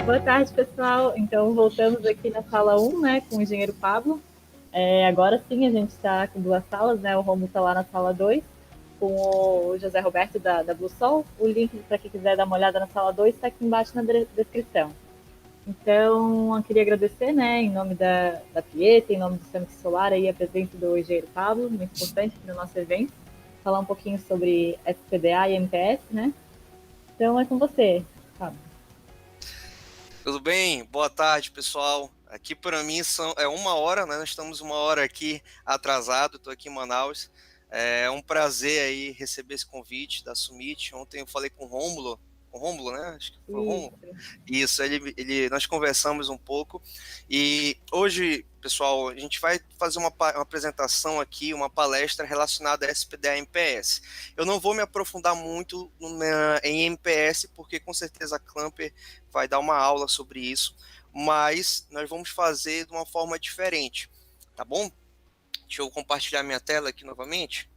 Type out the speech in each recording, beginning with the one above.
Boa tarde, pessoal. Então, voltamos aqui na sala 1, né, com o engenheiro Pablo. Agora sim, a gente está com duas salas, né? O Romulo está lá na sala 2, com o José Roberto da Blue Sol. O link para quem quiser dar uma olhada na sala 2 está aqui embaixo na descrição. Então, eu queria agradecer, né, em nome da Pieta, em nome do Summit Solar, aí, a presença do engenheiro Pablo, muito importante para o nosso evento, falar um pouquinho sobre SPDA e MPS, né? Então, é com você, Pablo. Tudo bem? Boa tarde, pessoal. Aqui para mim é 1 hora, né? Nós estamos 1 hora aqui atrasado, estou aqui em Manaus. É um prazer aí receber esse convite da Summit. Ontem eu falei com o Rômulo, né? Acho que foi o Rômulo. Isso. Isso, nós conversamos um pouco e hoje, pessoal, a gente vai fazer uma apresentação aqui, uma palestra relacionada a SPDA e MPS. Eu não vou me aprofundar muito em MPS, porque com certeza a Clamper vai dar uma aula sobre isso, mas nós vamos fazer de uma forma diferente, tá bom? Deixa eu compartilhar minha tela aqui novamente.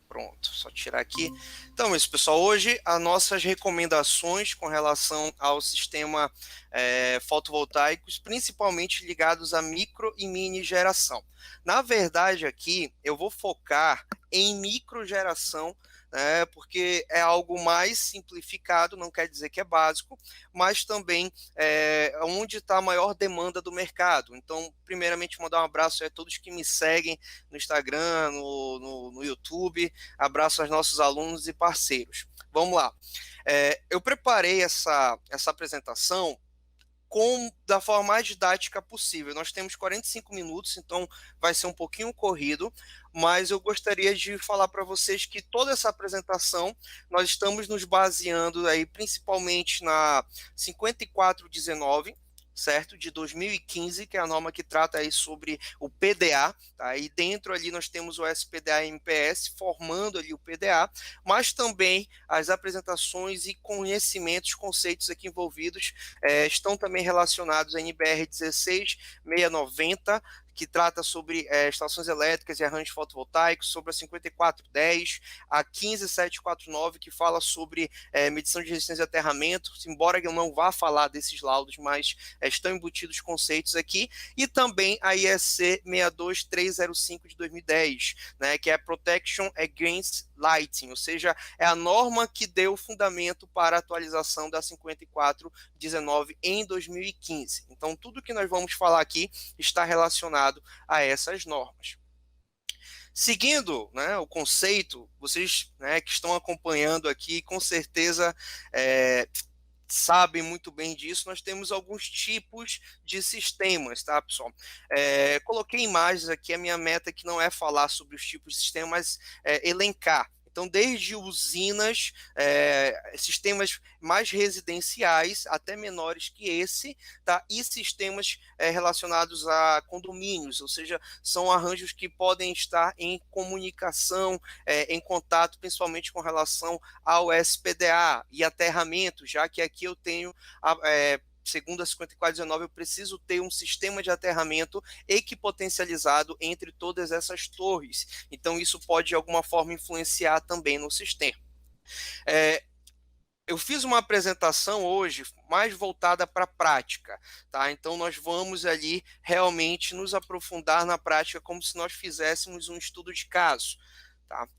Pronto, só tirar aqui. Então, isso, pessoal, hoje as nossas recomendações com relação ao sistema fotovoltaicos, principalmente ligados a micro e mini geração. Na verdade, aqui eu vou focar em micro geração, porque é algo mais simplificado, não quer dizer que é básico, mas também onde está a maior demanda do mercado. Então, primeiramente, mandar um abraço a todos que me seguem no Instagram, no YouTube. Abraço aos nossos alunos e parceiros. Vamos lá. Eu preparei essa apresentação da forma mais didática possível. Nós temos 45 minutos, então vai ser um pouquinho corrido, mas eu gostaria de falar para vocês que toda essa apresentação nós estamos nos baseando aí principalmente na 5419, certo? De 2015, que é a norma que trata aí sobre o PDA, tá? E dentro ali nós temos o SPDA e MPS formando ali o PDA, mas também as apresentações e conhecimentos, conceitos aqui envolvidos estão também relacionados à NBR 16690, que trata sobre estações elétricas e arranjos fotovoltaicos, sobre a 5410, a 15749, que fala sobre medição de resistência de aterramento, embora eu não vá falar desses laudos, mas estão embutidos conceitos aqui, e também a IEC 62305 de 2010, né, que é a Protection Against Lighting, ou seja, é a norma que deu fundamento para a atualização da 5419 em 2015. Então, tudo que nós vamos falar aqui está relacionado a essas normas. Seguindo, né, o conceito, vocês, né, que estão acompanhando aqui, com certeza sabem muito bem disso. Nós temos alguns tipos de sistemas, tá, pessoal? Coloquei imagens aqui, a minha meta aqui não é falar sobre os tipos de sistema, mas elencar. Então, desde usinas, sistemas mais residenciais, até menores que esse, tá? E sistemas relacionados a condomínios, ou seja, são arranjos que podem estar em comunicação, em contato, principalmente com relação ao SPDA e aterramento, já que aqui eu tenho segundo a 5419, eu preciso ter um sistema de aterramento equipotencializado entre todas essas torres. Então, isso pode, de alguma forma, influenciar também no sistema. Eu fiz uma apresentação hoje mais voltada para a prática, tá? Então, nós vamos ali realmente nos aprofundar na prática como se nós fizéssemos um estudo de caso, tá?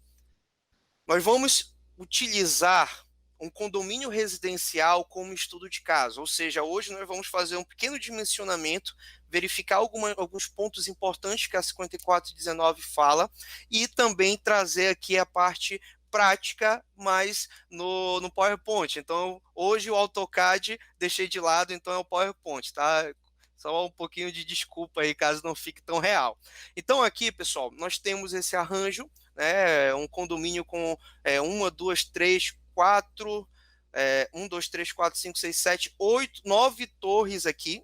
Nós vamos utilizar um condomínio residencial como estudo de caso, ou seja, hoje nós vamos fazer um pequeno dimensionamento, verificar alguns pontos importantes que a 5419 fala e também trazer aqui a parte prática, mas no PowerPoint. Então, hoje o AutoCAD deixei de lado, então é o PowerPoint, tá? Só um pouquinho de desculpa aí, caso não fique tão real. Então, aqui, pessoal, nós temos esse arranjo, né, um condomínio com 1, 2, 3, 4, 1, 2, 3, 4, 5, 6, 7, 8, 9 torres aqui,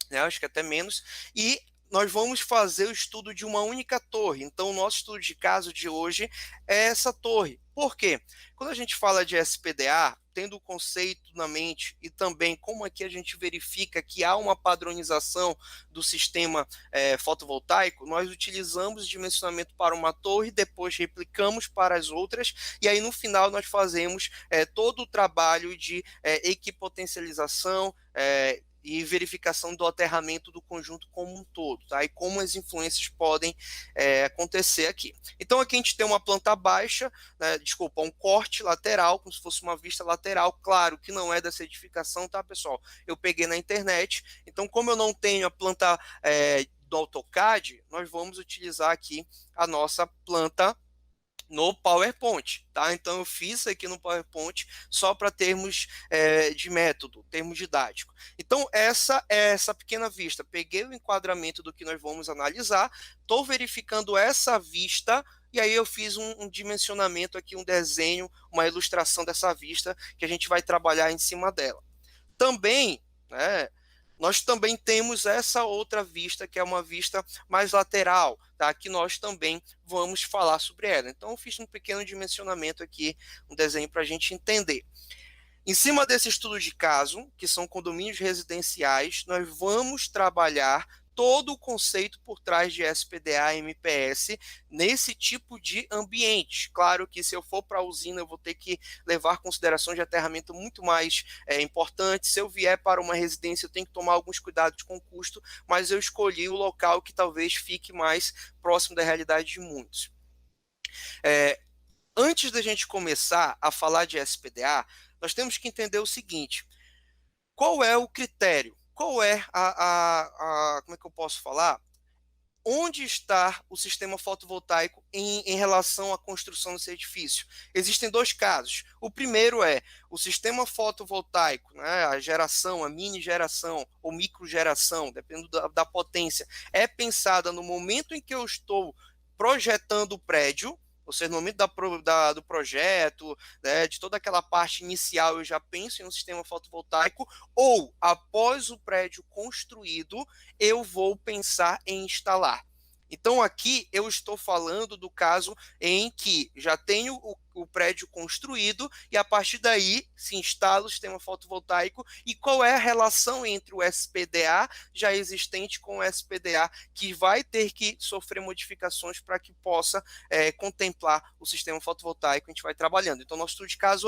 né, acho que até menos, e nós vamos fazer o estudo de uma única torre. Então, o nosso estudo de caso de hoje é essa torre. Por quê? Quando a gente fala de SPDA, tendo o conceito na mente e também como aqui a gente verifica que há uma padronização do sistema fotovoltaico, nós utilizamos dimensionamento para uma torre, depois replicamos para as outras, e aí no final nós fazemos todo o trabalho de equipotencialização, e verificação do aterramento do conjunto como um todo, tá? E como as influências podem acontecer aqui. Então aqui a gente tem uma planta baixa, né, desculpa, um corte lateral, como se fosse uma vista lateral, claro que não é dessa edificação, tá, pessoal? Eu peguei na internet, então como eu não tenho a planta do AutoCAD, nós vamos utilizar aqui a nossa planta no PowerPoint, tá? Então eu fiz aqui no PowerPoint só para termos de método, termos didático. Então essa pequena vista, peguei o enquadramento do que nós vamos analisar, estou verificando essa vista e aí eu fiz um dimensionamento aqui, um desenho, uma ilustração dessa vista que a gente vai trabalhar em cima dela. Também, né, nós também temos essa outra vista, que é uma vista mais lateral, tá? Que nós também vamos falar sobre ela. Então, eu fiz um pequeno dimensionamento aqui, um desenho para a gente entender. Em cima desse estudo de caso, que são condomínios residenciais, nós vamos trabalhar todo o conceito por trás de SPDA e MPS nesse tipo de ambiente. Claro que se eu for para a usina, eu vou ter que levar considerações de aterramento muito mais importantes. Se eu vier para uma residência, eu tenho que tomar alguns cuidados com o custo, mas eu escolhi o local que talvez fique mais próximo da realidade de muitos. Antes da gente começar a falar de SPDA, nós temos que entender o seguinte: qual é o critério? Qual é como é que eu posso falar? Onde está o sistema fotovoltaico em relação à construção desse edifício? Existem dois casos. O primeiro é o sistema fotovoltaico, né, a geração, a mini geração ou micro geração, dependendo da potência, é pensada no momento em que eu estou projetando o prédio, ou seja, no momento do projeto, né, de toda aquela parte inicial, eu já penso em um sistema fotovoltaico, ou após o prédio construído, eu vou pensar em instalar. Então, aqui eu estou falando do caso em que já tenho o prédio construído e a partir daí se instala o sistema fotovoltaico e qual é a relação entre o SPDA já existente com o SPDA que vai ter que sofrer modificações para que possa contemplar o sistema fotovoltaico que a gente vai trabalhando. Então, nosso estudo de caso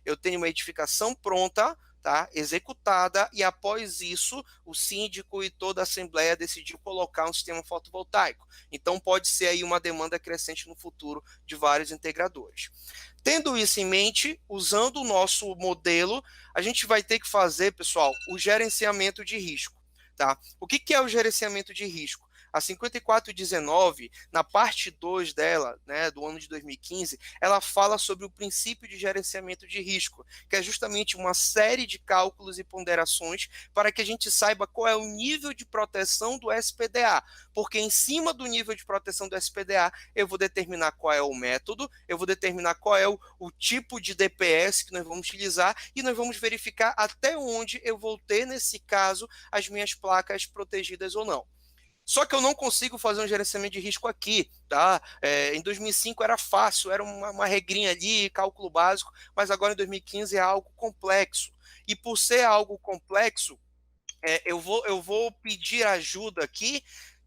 eu tenho uma edificação pronta, tá, executada, e após isso o síndico e toda a assembleia decidiu colocar um sistema fotovoltaico. Então pode ser aí uma demanda crescente no futuro de vários integradores. Tendo isso em mente, usando o nosso modelo, a gente vai ter que fazer, pessoal, o gerenciamento de risco. Tá? O que é o gerenciamento de risco? A 5419, na parte 2 dela, né, do ano de 2015, ela fala sobre o princípio de gerenciamento de risco, que é justamente uma série de cálculos e ponderações para que a gente saiba qual é o nível de proteção do SPDA, porque em cima do nível de proteção do SPDA, eu vou determinar qual é o método, eu vou determinar qual é o tipo de DPS que nós vamos utilizar e nós vamos verificar até onde eu vou ter, nesse caso, as minhas placas protegidas ou não. Só que eu não consigo fazer um gerenciamento de risco aqui, tá? Em 2005 era fácil, era uma regrinha ali, cálculo básico, mas agora em 2015 é algo complexo. E por ser algo complexo, eu vou pedir ajuda aqui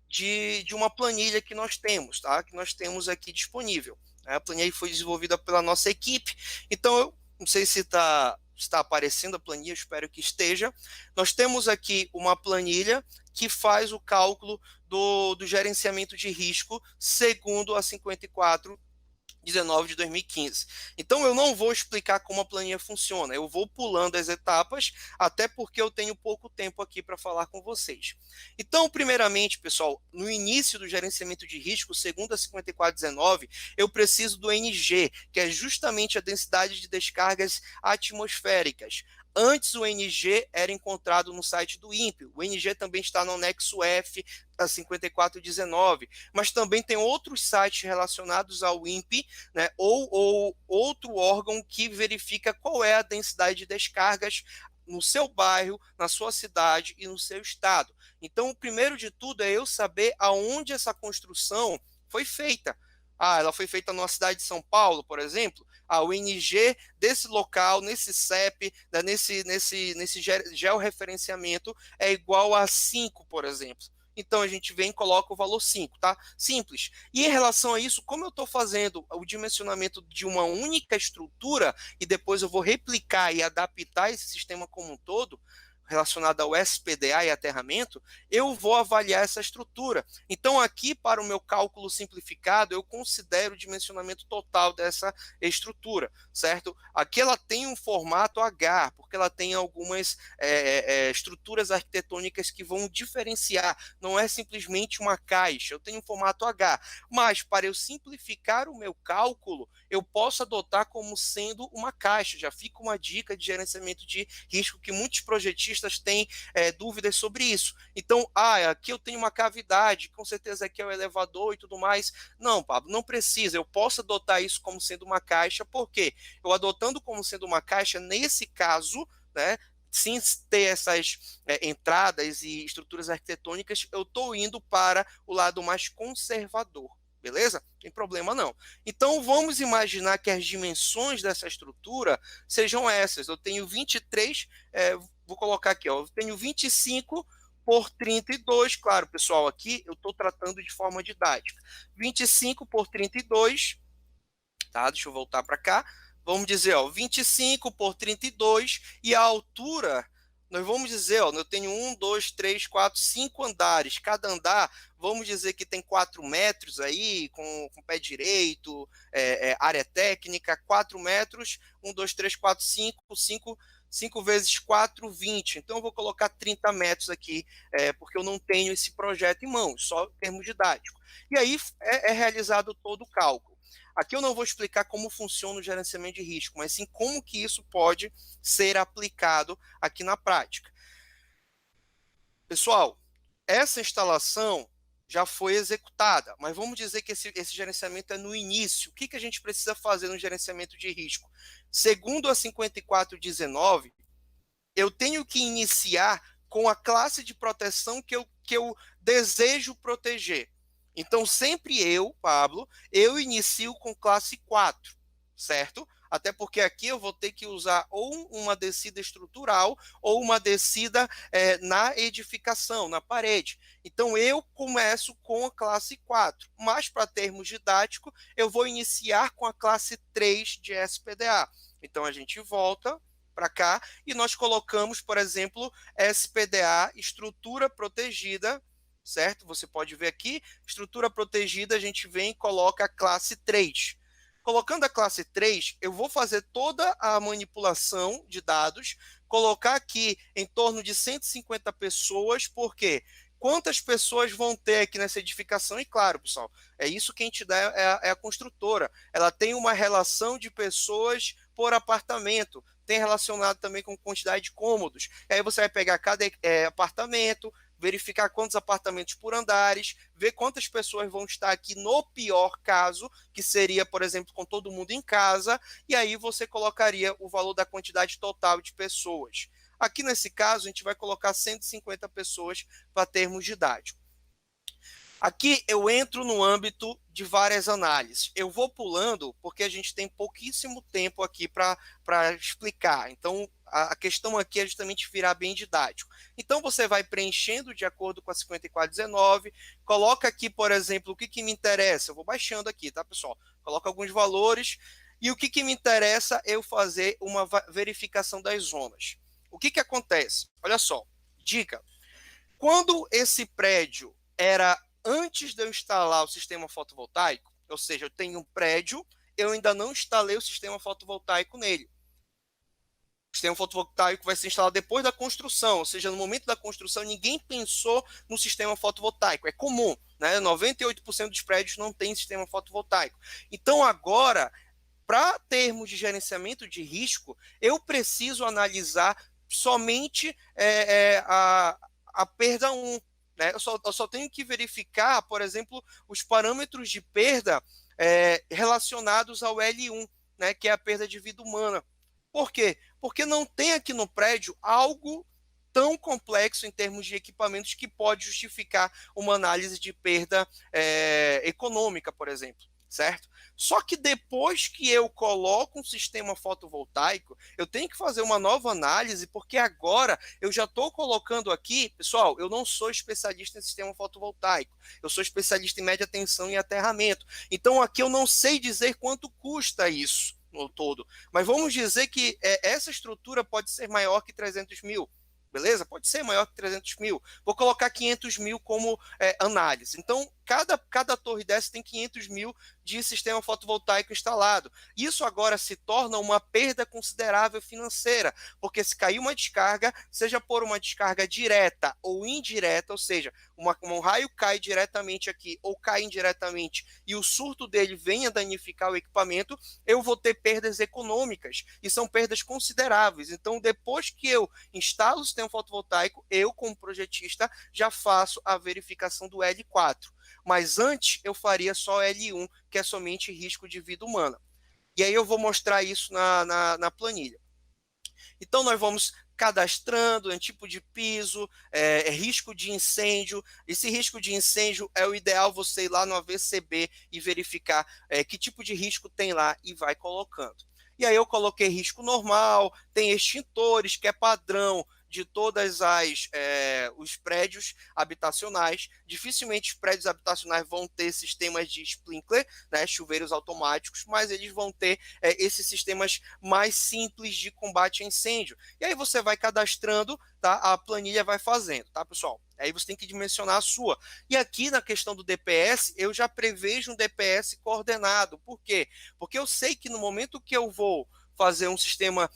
de uma planilha que nós temos, tá? Que nós temos aqui disponível. A planilha foi desenvolvida pela nossa equipe, então eu não sei se está aparecendo a planilha, espero que esteja. Nós temos aqui uma planilha que faz o cálculo do gerenciamento de risco segundo a 5419 de 2015. Então eu não vou explicar como a planilha funciona, eu vou pulando as etapas, até porque eu tenho pouco tempo aqui para falar com vocês. Então, primeiramente, pessoal, no início do gerenciamento de risco, segundo a 5419, eu preciso do NG, que é justamente a densidade de descargas atmosféricas. Antes o NG era encontrado no site do INPE, o NG também está no anexo F da 5419, mas também tem outros sites relacionados ao INPE, né, ou outro órgão que verifica qual é a densidade de descargas no seu bairro, na sua cidade e no seu estado. Então, o primeiro de tudo é eu saber aonde essa construção foi feita. Ela foi feita numa cidade de São Paulo, por exemplo. O ING desse local, nesse CEP, né, nesse georreferenciamento é igual a 5, por exemplo. Então a gente vem e coloca o valor 5, tá? Simples. E em relação a isso, como eu estou fazendo o dimensionamento de uma única estrutura e depois eu vou replicar e adaptar esse sistema como um todo, relacionado ao SPDA e aterramento, eu vou avaliar essa estrutura. Então, aqui, para o meu cálculo simplificado, eu considero o dimensionamento total dessa estrutura, certo? Aqui ela tem um formato H, porque ela tem algumas estruturas arquitetônicas que vão diferenciar, não é simplesmente uma caixa, eu tenho um formato H, mas para eu simplificar o meu cálculo, eu posso adotar como sendo uma caixa, já fica uma dica de gerenciamento de risco que muitos projetistas têm dúvidas sobre isso. Então, aqui eu tenho uma cavidade, com certeza aqui é o elevador e tudo mais. Não, Pablo, não precisa, eu posso adotar isso como sendo uma caixa, porque eu adotando como sendo uma caixa, nesse caso, né, sem ter essas entradas e estruturas arquitetônicas, eu estou indo para o lado mais conservador. Beleza? Não tem problema não. Então, vamos imaginar que as dimensões dessa estrutura sejam essas. Eu tenho 23, vou colocar aqui, ó, eu tenho 25 por 32, claro, pessoal, aqui eu estou tratando de forma didática. 25 por 32, tá? Deixa eu voltar para cá. Vamos dizer, ó, 25 por 32 e a altura, nós vamos dizer, ó, eu tenho 1, 2, 3, 4, 5 andares. Cada andar, vamos dizer que tem 4 metros aí, com pé direito, área técnica, 4 metros, 1, 2, 3, 4, 5 vezes 4, 20. Então, eu vou colocar 30 metros aqui, porque eu não tenho esse projeto em mãos, só em termos didáticos. E aí é realizado todo o cálculo. Aqui eu não vou explicar como funciona o gerenciamento de risco, mas sim como que isso pode ser aplicado aqui na prática. Pessoal, essa instalação já foi executada, mas vamos dizer que esse gerenciamento é no início. O que a gente precisa fazer no gerenciamento de risco? Segundo a 5419, eu tenho que iniciar com a classe de proteção que eu desejo proteger. Então, sempre eu, Pablo, eu inicio com classe 4, certo? Até porque aqui eu vou ter que usar ou uma descida estrutural ou uma descida na edificação, na parede. Então, eu começo com a classe 4, mas para termos didáticos, eu vou iniciar com a classe 3 de SPDA. Então, a gente volta para cá e nós colocamos, por exemplo, SPDA, estrutura protegida, certo? Você pode ver aqui, estrutura protegida, a gente vem e coloca a classe 3. Colocando a classe 3, eu vou fazer toda a manipulação de dados, colocar aqui em torno de 150 pessoas, porque quantas pessoas vão ter aqui nessa edificação? E claro, pessoal, é isso que a gente dá, é a construtora. Ela tem uma relação de pessoas por apartamento, tem relacionado também com quantidade de cômodos. Aí você vai pegar cada apartamento, verificar quantos apartamentos por andares, ver quantas pessoas vão estar aqui no pior caso, que seria, por exemplo, com todo mundo em casa, e aí você colocaria o valor da quantidade total de pessoas. Aqui nesse caso, a gente vai colocar 150 pessoas para termos didáticos. Aqui eu entro no âmbito de várias análises. Eu vou pulando porque a gente tem pouquíssimo tempo aqui para explicar. Então, a questão aqui é justamente virar bem didático. Então, você vai preenchendo de acordo com a 5419, coloca aqui, por exemplo, o que me interessa. Eu vou baixando aqui, tá, pessoal? Coloca alguns valores. E o que me interessa é eu fazer uma verificação das zonas. O que acontece? Olha só, dica. Quando esse prédio era antes de eu instalar o sistema fotovoltaico, ou seja, eu tenho um prédio, eu ainda não instalei o sistema fotovoltaico nele. O sistema fotovoltaico vai ser instalado depois da construção, ou seja, no momento da construção, ninguém pensou no sistema fotovoltaico. É comum, né? 98% dos prédios não tem sistema fotovoltaico. Então, agora, para termos de gerenciamento de risco, eu preciso analisar somente a perda 1. Né? Eu só tenho que verificar, por exemplo, os parâmetros de perda relacionados ao L1, né, que é a perda de vida humana. Por quê? Porque não tem aqui no prédio algo tão complexo em termos de equipamentos que pode justificar uma análise de perda econômica, por exemplo, certo? Só que depois que eu coloco um sistema fotovoltaico, eu tenho que fazer uma nova análise, porque agora eu já estou colocando aqui, pessoal, eu não sou especialista em sistema fotovoltaico, eu sou especialista em média tensão e aterramento. Então aqui eu não sei dizer quanto custa isso no todo, mas vamos dizer que essa estrutura pode ser maior que 300 mil. Beleza? Pode ser maior que 300 mil. Vou colocar 500 mil como análise. Então, cada torre dessa tem 500 mil de sistema fotovoltaico instalado. Isso agora se torna uma perda considerável financeira, porque se cair uma descarga, seja por uma descarga direta ou indireta, ou seja, um raio cai diretamente aqui ou cai indiretamente e o surto dele venha danificar o equipamento, eu vou ter perdas econômicas, e são perdas consideráveis. Então, depois que eu instalo o sistema fotovoltaico, eu, como projetista, já faço a verificação do L4. Mas antes eu faria só L1, que é somente risco de vida humana. E aí eu vou mostrar isso na planilha. Então nós vamos cadastrando, tipo de piso, risco de incêndio. Esse risco de incêndio é o ideal você ir lá no AVCB e verificar que tipo de risco tem lá e vai colocando. E aí eu coloquei risco normal, tem extintores, que é padrão de todas os prédios habitacionais. Dificilmente os prédios habitacionais vão ter sistemas de sprinkler, né, chuveiros automáticos, mas eles vão ter esses sistemas mais simples de combate a incêndio. E aí você vai cadastrando, tá? A planilha vai fazendo, tá, pessoal? Aí você tem que dimensionar a sua. E aqui na questão do DPS, eu já prevejo um DPS coordenado. Por quê? Porque eu sei que no momento que eu vou fazer um sistema,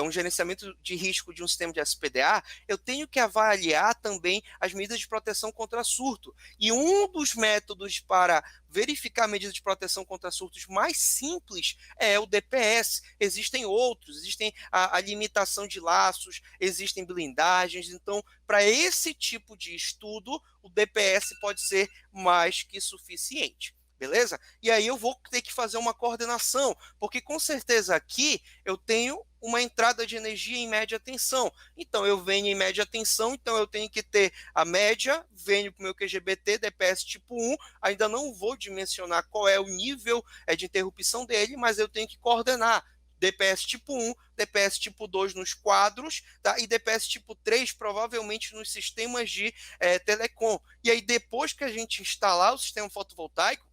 um gerenciamento de risco de um sistema de SPDA, eu tenho que avaliar também as medidas de proteção contra surto. E um dos métodos para verificar medidas de proteção contra surtos mais simples é o DPS. Existem outros, existem a limitação de laços, existem blindagens. Então, para esse tipo de estudo, o DPS pode ser mais que suficiente. Beleza? E aí eu vou ter que fazer uma coordenação, porque com certeza aqui eu tenho uma entrada de energia em média tensão. Então eu venho em média tensão, então eu tenho que ter a média, venho para o meu QGBT, DPS tipo 1, ainda não vou dimensionar qual é o nível de interrupção dele, mas eu tenho que coordenar. DPS tipo 1, DPS tipo 2 nos quadros, tá? E DPS tipo 3 provavelmente nos sistemas de telecom. E aí depois que a gente instalar o sistema fotovoltaico,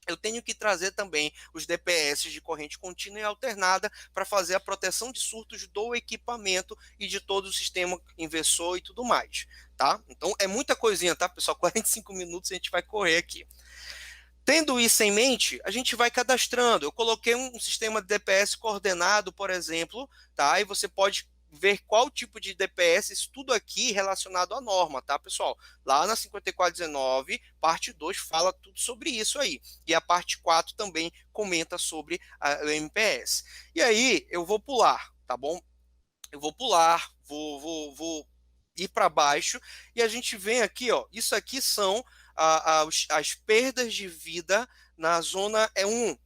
eu tenho que trazer também os DPS de corrente contínua e alternada para fazer a proteção de surtos do equipamento e de todo o sistema inversor e tudo mais, tá? Então é muita coisinha, tá, pessoal? 45 minutos a gente vai correr aqui. Tendo isso em mente, a gente vai cadastrando. Eu coloquei um sistema de DPS coordenado, por exemplo, tá? E você pode ver qual tipo de DPS, isso tudo aqui relacionado à norma, tá, pessoal? Lá na 5419, parte 2, fala tudo sobre isso aí. E a parte 4 também comenta sobre o MPS. E aí, eu vou pular, tá bom? Eu vou pular, vou ir para baixo, e a gente vem aqui, ó, isso aqui são as perdas de vida na zona E1,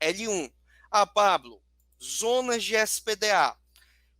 L1. Ah, Pablo, zonas de SPDA.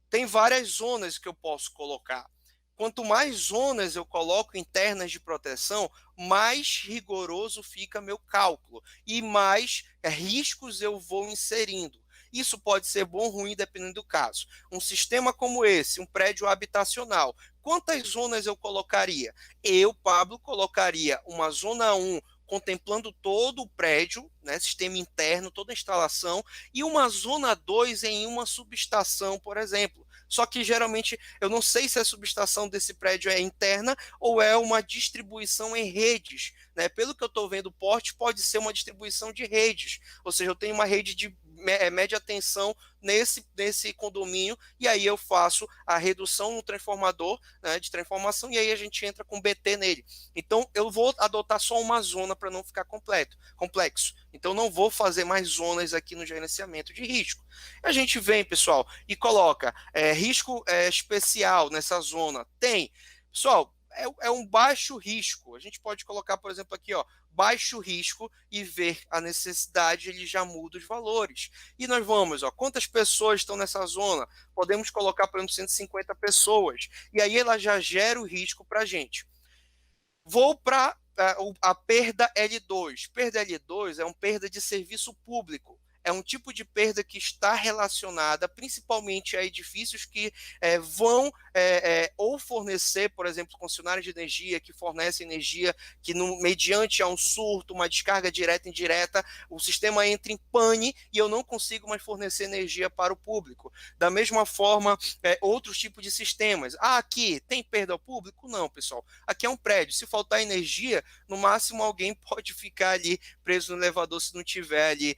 Tem várias zonas que eu posso colocar. Quanto mais zonas eu coloco internas de proteção, mais rigoroso fica meu cálculo e mais riscos eu vou inserindo. Isso pode ser bom ou ruim, dependendo do caso. Um sistema como esse, um prédio habitacional, quantas zonas eu colocaria? Eu, Pablo, colocaria uma zona 1 contemplando todo o prédio, né, sistema interno, toda a instalação, e uma zona 2 em uma subestação, por exemplo. Só que geralmente eu não sei se a subestação desse prédio é interna ou é uma distribuição em redes, né? Pelo que eu estou vendo, o porte pode ser uma distribuição de redes, ou seja, eu tenho uma rede de média tensão nesse condomínio, e aí eu faço a redução no transformador, né, de transformação, e aí a gente entra com BT nele. Então eu vou adotar só uma zona para não ficar complexo. Então não vou fazer mais zonas aqui no gerenciamento de risco. A gente vem, pessoal, e coloca risco especial nessa zona. Tem. Pessoal, é um baixo risco. A gente pode colocar, por exemplo, aqui, ó, baixo risco e ver a necessidade, ele já muda os valores. E nós vamos, quantas pessoas estão nessa zona? Podemos colocar, por exemplo, 150 pessoas. E aí ela já gera o risco para a gente. Vou para a perda L2. Perda L2 é uma perda de serviço público. É um tipo de perda que está relacionada principalmente a edifícios que vão ou fornecer, por exemplo, concessionárias de energia que fornecem energia que, mediante a um surto, uma descarga direta e indireta, o sistema entra em pane e eu não consigo mais fornecer energia para o público. Da mesma forma, outros tipos de sistemas. Aqui tem perda ao público? Não, pessoal. Aqui é um prédio. Se faltar energia, no máximo alguém pode ficar ali preso no elevador se não tiver ali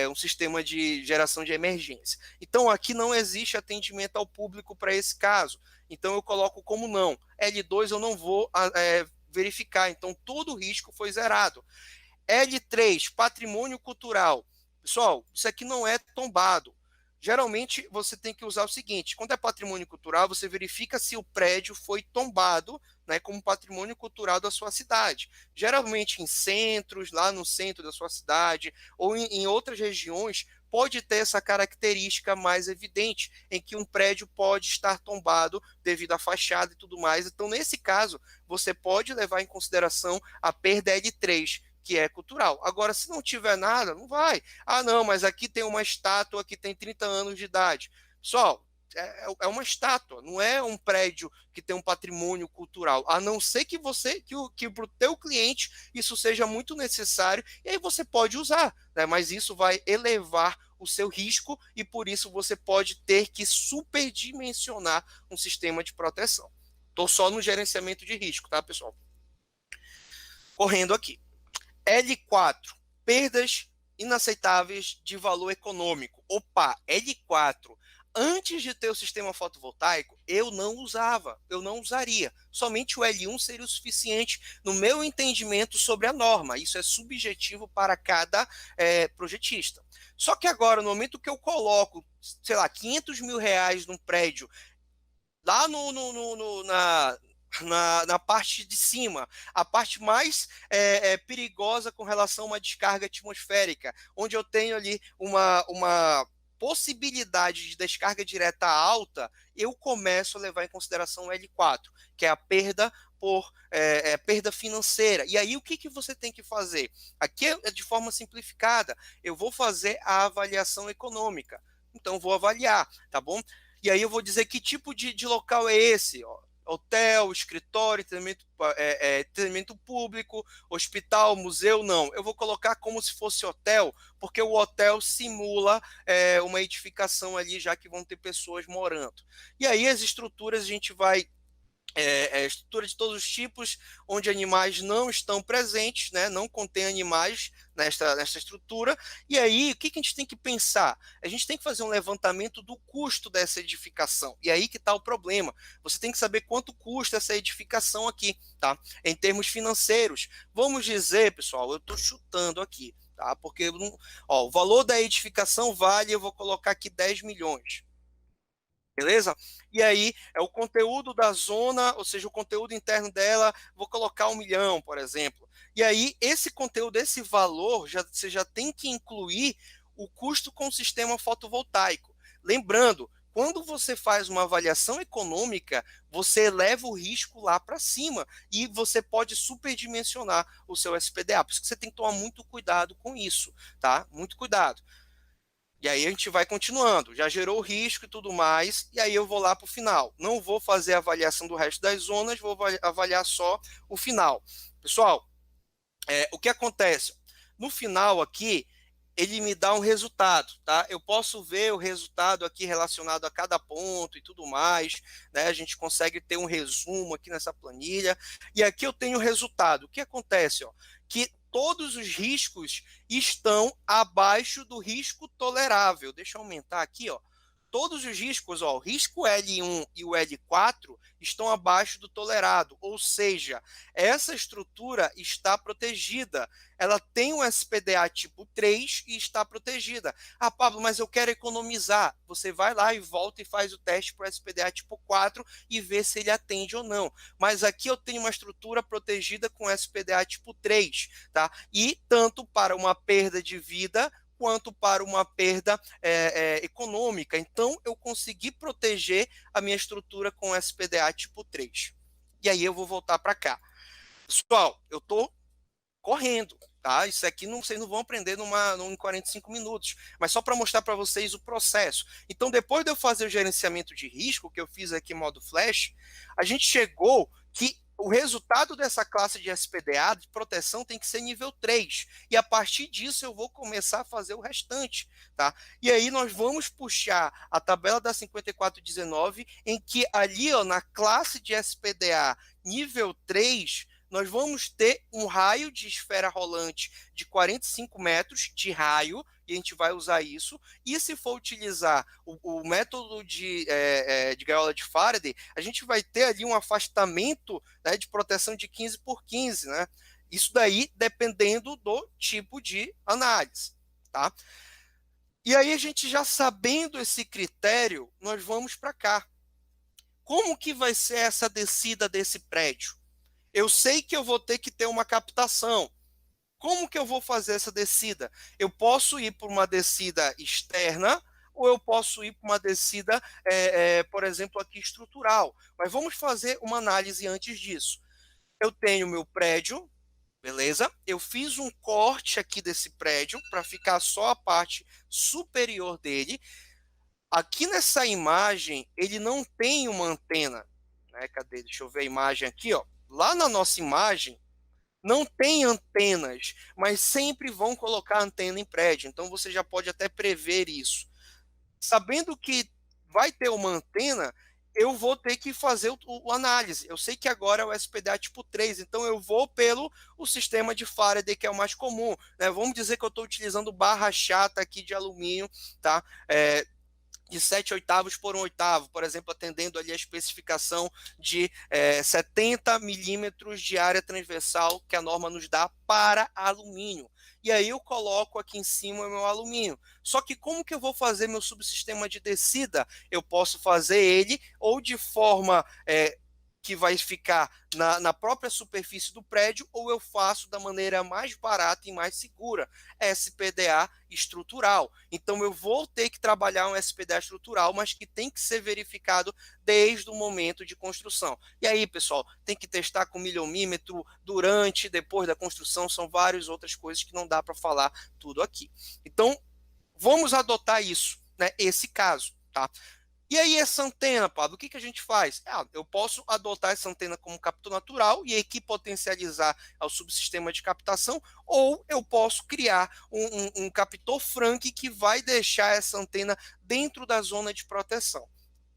um sistema de geração de emergência. Então, aqui não existe atendimento ao público para esse caso. Então, eu coloco como não. L2 eu não vou verificar. Então, todo o risco foi zerado. L3, patrimônio cultural. Pessoal, isso aqui não é tombado. Geralmente, você tem que usar o seguinte: quando é patrimônio cultural, você verifica se o prédio foi tombado, né, como patrimônio cultural da sua cidade. Geralmente em centros, lá no centro da sua cidade, ou em outras regiões, pode ter essa característica mais evidente, em que um prédio pode estar tombado devido à fachada e tudo mais. Então, nesse caso, você pode levar em consideração a perda L3, que é cultural. Agora, se não tiver nada, não vai. Ah, não, mas aqui tem uma estátua que tem 30 anos de idade. Pessoal, é uma estátua, não é um prédio que tem um patrimônio cultural, a não ser que para o teu cliente isso seja muito necessário, e aí você pode usar, né? Mas isso vai elevar o seu risco e por isso você pode ter que superdimensionar um sistema de proteção. Estou só no gerenciamento de risco, tá, pessoal? Correndo aqui. L4, perdas inaceitáveis de valor econômico. Opa, L4. Antes de ter o sistema fotovoltaico, eu não usaria. Somente o L1 seria o suficiente no meu entendimento sobre a norma. Isso é subjetivo para cada projetista. Só que agora, no momento que eu coloco, sei lá, 500 mil reais num prédio, lá na parte de cima, a parte mais perigosa com relação a uma descarga atmosférica, onde eu tenho ali uma possibilidade de descarga direta alta, eu começo a levar em consideração o L4, que é a perda por perda financeira. E aí o que você tem que fazer? Aqui é de forma simplificada, eu vou fazer a avaliação econômica. Então vou avaliar, tá bom? E aí eu vou dizer que tipo de local é esse, ó. Hotel, escritório, treinamento público, hospital, museu, não. Eu vou colocar como se fosse hotel, porque o hotel simula uma edificação ali, já que vão ter pessoas morando. E aí as estruturas a gente vai estrutura de todos os tipos, onde animais não estão presentes, né, não contém animais nesta estrutura. E aí, o que a gente tem que pensar? A gente tem que fazer um levantamento do custo dessa edificação. E aí que está o problema. Você tem que saber quanto custa essa edificação aqui, tá? Em termos financeiros. Vamos dizer, pessoal, eu estou chutando aqui, tá? Porque o valor da edificação vale, eu vou colocar aqui 10 milhões. Beleza? E aí, é o conteúdo da zona, ou seja, o conteúdo interno dela, vou colocar 1 milhão, por exemplo. E aí, esse conteúdo, esse valor, você já tem que incluir o custo com o sistema fotovoltaico. Lembrando, quando você faz uma avaliação econômica, você eleva o risco lá para cima e você pode superdimensionar o seu SPDA. Por isso que você tem que tomar muito cuidado com isso, tá? Muito cuidado. E aí a gente vai continuando, já gerou o risco e tudo mais, e aí eu vou lá para o final. Não vou fazer a avaliação do resto das zonas, vou avaliar só o final. Pessoal, o que acontece? No final aqui, ele me dá um resultado, tá? Eu posso ver o resultado aqui relacionado a cada ponto e tudo mais, né? A gente consegue ter um resumo aqui nessa planilha, e aqui eu tenho o resultado. O que acontece? Que todos os riscos estão abaixo do risco tolerável. Deixa eu aumentar aqui, todos os riscos, ó, o risco L1 e o L4 estão abaixo do tolerado, ou seja, essa estrutura está protegida. Ela tem um SPDA tipo 3 e está protegida. Ah, Pablo, mas eu quero economizar. Você vai lá e volta e faz o teste para o SPDA tipo 4 e vê se ele atende ou não. Mas aqui eu tenho uma estrutura protegida com SPDA tipo 3, tá? E tanto para uma perda de vida quanto para uma perda econômica. Então, eu consegui proteger a minha estrutura com SPDA tipo 3. E aí eu vou voltar para cá. Pessoal, eu estou correndo, tá? Isso aqui não, vocês não vão aprender em 45 minutos, mas só para mostrar para vocês o processo. Então, depois de eu fazer o gerenciamento de risco, que eu fiz aqui em modo flash, a gente chegou que o resultado dessa classe de SPDA, de proteção, tem que ser nível 3. E a partir disso eu vou começar a fazer o restante, tá? E aí nós vamos puxar a tabela da 5419, em que ali, ó, na classe de SPDA nível 3, nós vamos ter um raio de esfera rolante de 45 metros de raio, e a gente vai usar isso. E se for utilizar o método de gaiola de Faraday, a gente vai ter ali um afastamento, né, de proteção de 15 por 15, né? Isso daí dependendo do tipo de análise, tá? E aí a gente já sabendo esse critério, nós vamos para cá. Como que vai ser essa descida desse prédio? Eu sei que eu vou ter que ter uma captação. Como que eu vou fazer essa descida? Eu posso ir por uma descida externa ou eu posso ir por uma descida, por exemplo, aqui estrutural. Mas vamos fazer uma análise antes disso. Eu tenho meu prédio, beleza? Eu fiz um corte aqui desse prédio para ficar só a parte superior dele. Aqui nessa imagem, ele não tem uma antena, né? Cadê? Deixa eu ver a imagem aqui, ó. Lá na nossa imagem, não tem antenas, mas sempre vão colocar antena em prédio. Então, você já pode até prever isso. Sabendo que vai ter uma antena, eu vou ter que fazer o análise. Eu sei que agora é o SPDA tipo 3, então eu vou pelo o sistema de Faraday, que é o mais comum, né? Vamos dizer que eu estou utilizando barra chata aqui de alumínio, tá? De 7 oitavos por 1 oitavo, por exemplo, atendendo ali a especificação de 70 milímetros de área transversal que a norma nos dá para alumínio. E aí eu coloco aqui em cima o meu alumínio. Só que como que eu vou fazer meu subsistema de descida? Eu posso fazer ele ou de forma que vai ficar na própria superfície do prédio, ou eu faço da maneira mais barata e mais segura, SPDA estrutural. Então eu vou ter que trabalhar um SPDA estrutural, mas que tem que ser verificado desde o momento de construção. E aí, pessoal, tem que testar com milhomímetro durante, depois da construção, são várias outras coisas que não dá para falar tudo aqui. Então, vamos adotar isso, né, esse caso, tá? E aí essa antena, Pablo, o que a gente faz? Eu posso adotar essa antena como captor natural e aqui potencializar ao subsistema de captação, ou eu posso criar um captor Frank que vai deixar essa antena dentro da zona de proteção,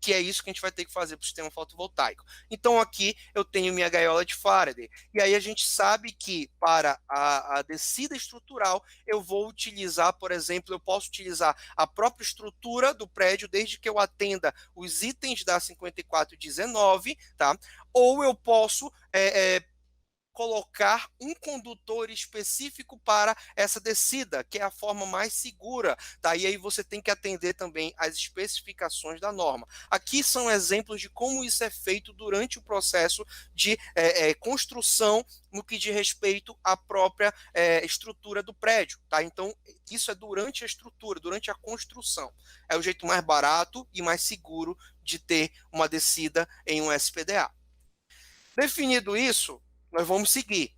que é isso que a gente vai ter que fazer para o sistema fotovoltaico. Então aqui eu tenho minha gaiola de Faraday, e aí a gente sabe que para a descida estrutural eu vou utilizar, por exemplo, eu posso utilizar a própria estrutura do prédio, desde que eu atenda os itens da 5419, tá? Ou eu posso colocar um condutor específico para essa descida, que é a forma mais segura, tá? E aí você tem que atender também às especificações da norma. Aqui são exemplos de como isso é feito durante o processo de construção no que diz respeito à própria estrutura do prédio, tá? Então, isso é durante a estrutura, durante a construção. É o jeito mais barato e mais seguro de ter uma descida em um SPDA. Definido isso, nós vamos seguir.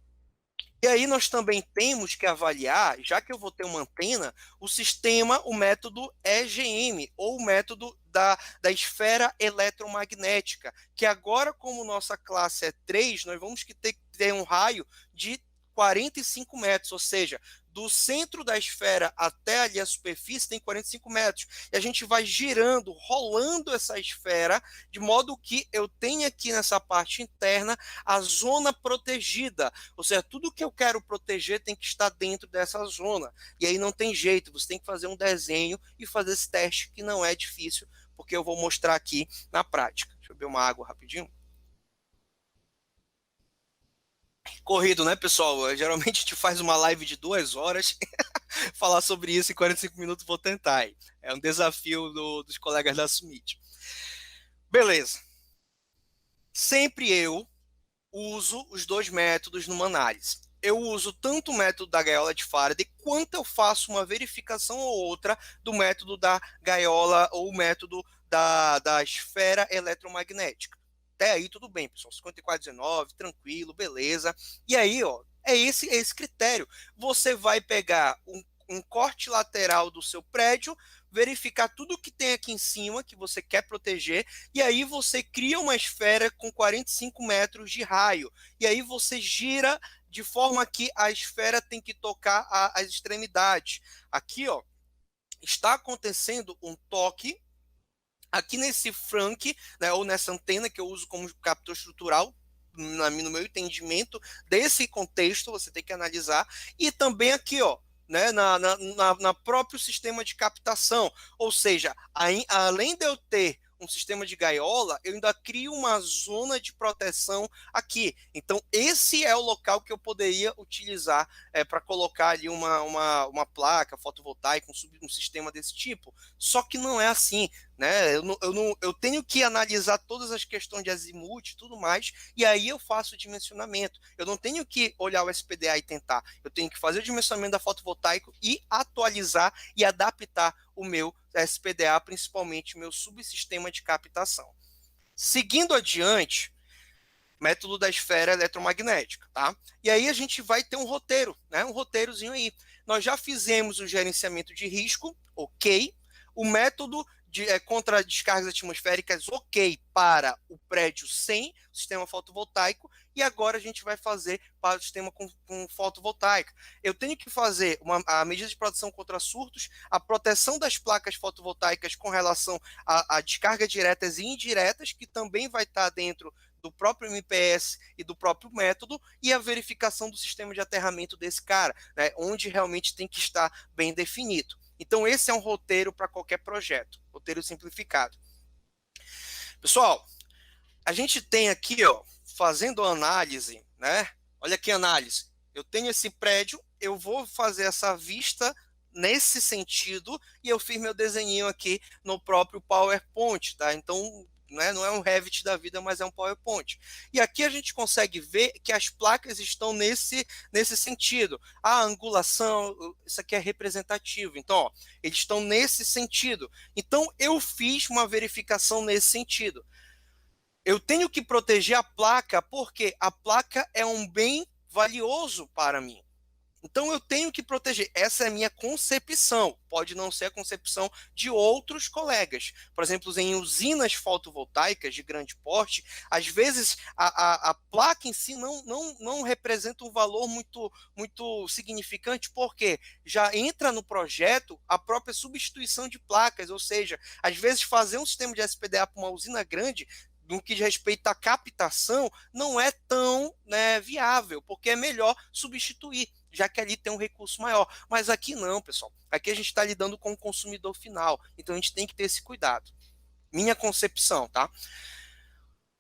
E aí nós também temos que avaliar, já que eu vou ter uma antena, o sistema, o método EGM, ou o método da esfera eletromagnética, que agora, como nossa classe é 3, nós vamos ter um raio de 45 metros, ou seja, do centro da esfera até ali a superfície tem 45 metros. E a gente vai girando, rolando essa esfera, de modo que eu tenha aqui nessa parte interna a zona protegida. Ou seja, tudo que eu quero proteger tem que estar dentro dessa zona. E aí não tem jeito, você tem que fazer um desenho e fazer esse teste, que não é difícil, porque eu vou mostrar aqui na prática. Deixa eu beber uma água rapidinho. Corrido, né, pessoal? Geralmente a gente faz uma live de 2 horas, falar sobre isso em 45 minutos vou tentar. É um desafio dos colegas da Summit. Beleza. Sempre eu uso os dois métodos numa análise. Eu uso tanto o método da gaiola de Faraday, quanto eu faço uma verificação ou outra do método da gaiola ou o método da esfera eletromagnética. Até aí tudo bem, pessoal. 5419, tranquilo, beleza. E aí, ó, é esse critério. Você vai pegar um corte lateral do seu prédio, verificar tudo que tem aqui em cima que você quer proteger, e aí você cria uma esfera com 45 metros de raio. E aí você gira de forma que a esfera tem que tocar as extremidades. Aqui, ó, está acontecendo um toque aqui nesse frank, né, ou nessa antena que eu uso como captor estrutural, no meu entendimento desse contexto, você tem que analisar, e também aqui, ó, né, na próprio sistema de captação, ou seja, além de eu ter um sistema de gaiola, eu ainda crio uma zona de proteção aqui. Então, esse é o local que eu poderia utilizar para colocar ali uma placa fotovoltaica, um sistema desse tipo. Só que não é assim, né? Eu tenho que analisar todas as questões de azimuth e tudo mais, e aí eu faço o dimensionamento. Eu não tenho que olhar o SPDA e tentar. Eu tenho que fazer o dimensionamento da fotovoltaico e atualizar e adaptar o meu SPDA, principalmente o meu subsistema de captação. Seguindo adiante, método da esfera eletromagnética, tá? E aí a gente vai ter um roteiro, né? Um roteirozinho aí. Nós já fizemos o gerenciamento de risco, ok. O método contra descargas atmosféricas, ok, para o prédio sem sistema fotovoltaico, e agora a gente vai fazer para o sistema com fotovoltaica. Eu tenho que fazer a medida de proteção contra surtos, a proteção das placas fotovoltaicas com relação a descargas diretas e indiretas, que também vai estar dentro do próprio MPS e do próprio método, e a verificação do sistema de aterramento desse cara, né, onde realmente tem que estar bem definido. Então, esse é um roteiro para qualquer projeto, roteiro simplificado. Pessoal, a gente tem aqui, ó, fazendo a análise, né? Olha aqui a análise. Eu tenho esse prédio, eu vou fazer essa vista nesse sentido, e eu fiz meu desenho aqui no próprio PowerPoint, tá? Então, né, não é um Revit da vida, mas é um PowerPoint. E aqui a gente consegue ver que as placas estão nesse sentido. A angulação, isso aqui é representativo. Então, ó, eles estão nesse sentido. Então, eu fiz uma verificação nesse sentido. Eu tenho que proteger a placa porque a placa é um bem valioso para mim. Então eu tenho que proteger. Essa é a minha concepção. Pode não ser a concepção de outros colegas. Por exemplo, em usinas fotovoltaicas de grande porte, às vezes a placa em si não representa um valor muito significante, porque já entra no projeto a própria substituição de placas, ou seja, às vezes fazer um sistema de SPDA para uma usina grande, no que diz respeito à captação, não é tão, né, viável, porque é melhor substituir, já que ali tem um recurso maior. Mas aqui não, pessoal. Aqui a gente está lidando com o consumidor final, então a gente tem que ter esse cuidado. Minha concepção, tá?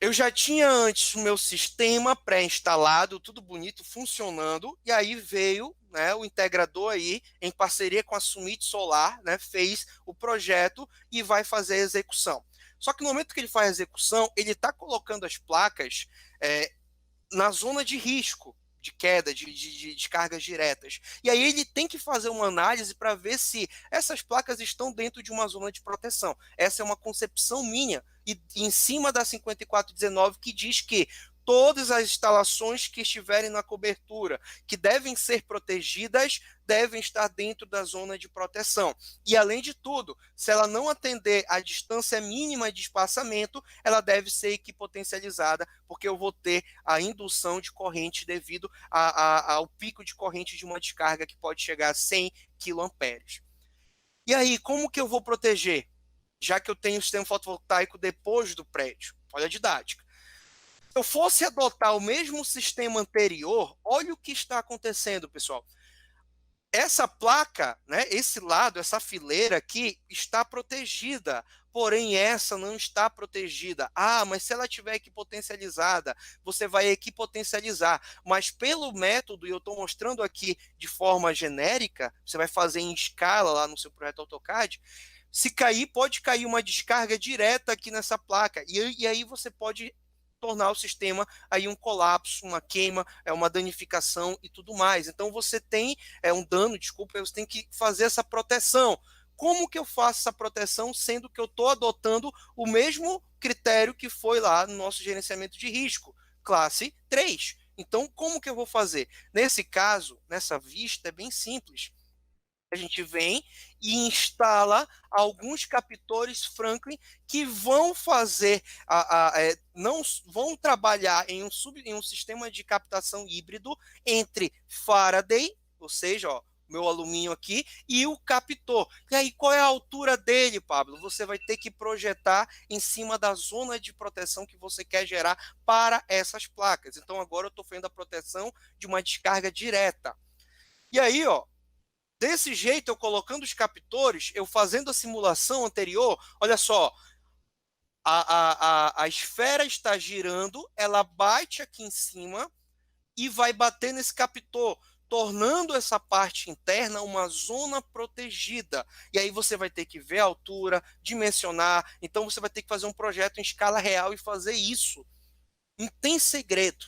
Eu já tinha antes o meu sistema pré-instalado, tudo bonito, funcionando, e aí veio, né, o integrador aí, em parceria com a Summit Solar, né, fez o projeto e vai fazer a execução. Só que no momento que ele faz a execução, ele está colocando as placas na zona de risco, de queda, de descargas diretas. E aí ele tem que fazer uma análise para ver se essas placas estão dentro de uma zona de proteção. Essa é uma concepção minha, e em cima da 5419, que diz que todas as instalações que estiverem na cobertura, que devem ser protegidas, devem estar dentro da zona de proteção. E, além de tudo, se ela não atender a distância mínima de espaçamento, ela deve ser equipotencializada, porque eu vou ter a indução de corrente devido ao pico de corrente de uma descarga que pode chegar a 100 kA. E aí, como que eu vou proteger? Já que eu tenho o sistema fotovoltaico depois do prédio. Olha a didática. Se eu fosse adotar o mesmo sistema anterior, olha o que está acontecendo, pessoal. Essa placa, né, esse lado, essa fileira aqui, está protegida, porém essa não está protegida. Ah, mas se ela tiver equipotencializada, você vai equipotencializar. Mas pelo método, e eu estou mostrando aqui de forma genérica, você vai fazer em escala lá no seu projeto AutoCAD, se cair, pode cair uma descarga direta aqui nessa placa, e aí você pode tornar o sistema aí um colapso, uma queima, uma danificação e tudo mais. Então você tem um dano, desculpa, você tem que fazer essa proteção. Como que eu faço essa proteção, sendo que eu estou adotando o mesmo critério que foi lá no nosso gerenciamento de risco, classe 3? Então, como que eu vou fazer? Nesse caso, nessa vista, é bem simples. A gente vem e instala alguns captores Franklin que vão fazer, não vão trabalhar em um sistema de captação híbrido entre Faraday, ou seja, ó, meu alumínio aqui, e o captor. E aí, qual é a altura dele, Pablo? Você vai ter que projetar em cima da zona de proteção que você quer gerar para essas placas. Então, agora eu estou fazendo a proteção de uma descarga direta. E aí, ó, desse jeito, eu colocando os captores, eu fazendo a simulação anterior, olha só, a esfera está girando, ela bate aqui em cima e vai bater nesse captor, tornando essa parte interna uma zona protegida. E aí você vai ter que ver a altura, dimensionar, então você vai ter que fazer um projeto em escala real e fazer isso. Não tem segredo.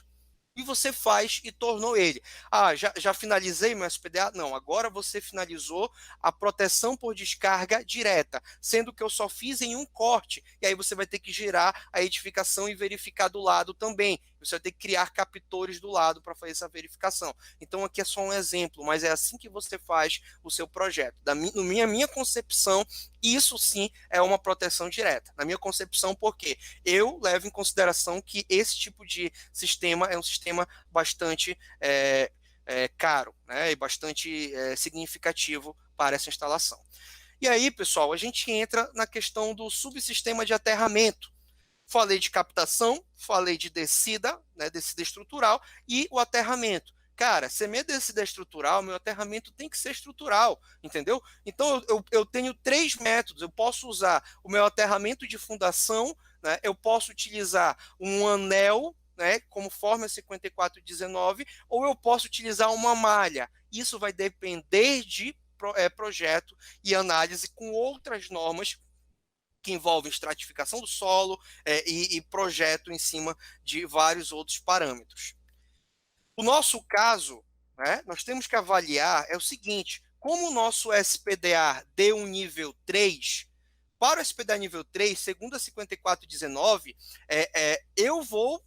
E você faz e tornou ele. Ah, já finalizei meu SPDA? Não, agora você finalizou a proteção por descarga direta, sendo que eu só fiz em um corte. E aí você vai ter que girar a edificação e verificar do lado também. Você vai ter que criar captores do lado para fazer essa verificação. Então aqui é só um exemplo, mas é assim que você faz o seu projeto. Na minha concepção, isso sim é uma proteção direta. Na minha concepção, porque eu levo em consideração que esse tipo de sistema é um sistema bastante caro, né, e bastante significativo para essa instalação. E aí, pessoal, a gente entra na questão do subsistema de aterramento. Falei de captação, falei de descida, né, descida estrutural e o aterramento. Cara, se é minha descida estrutural, meu aterramento tem que ser estrutural, entendeu? Então, eu tenho 3 métodos. Eu posso usar o meu aterramento de fundação, né, eu posso utilizar um anel, né, como forma 5419, ou eu posso utilizar uma malha. Isso vai depender de projeto e análise com outras normas que envolvem estratificação do solo e projeto em cima de vários outros parâmetros. O nosso caso, né, nós temos que avaliar é o seguinte: como o nosso SPDA deu um nível 3, para o SPDA nível 3, segundo a 5419, eu vou,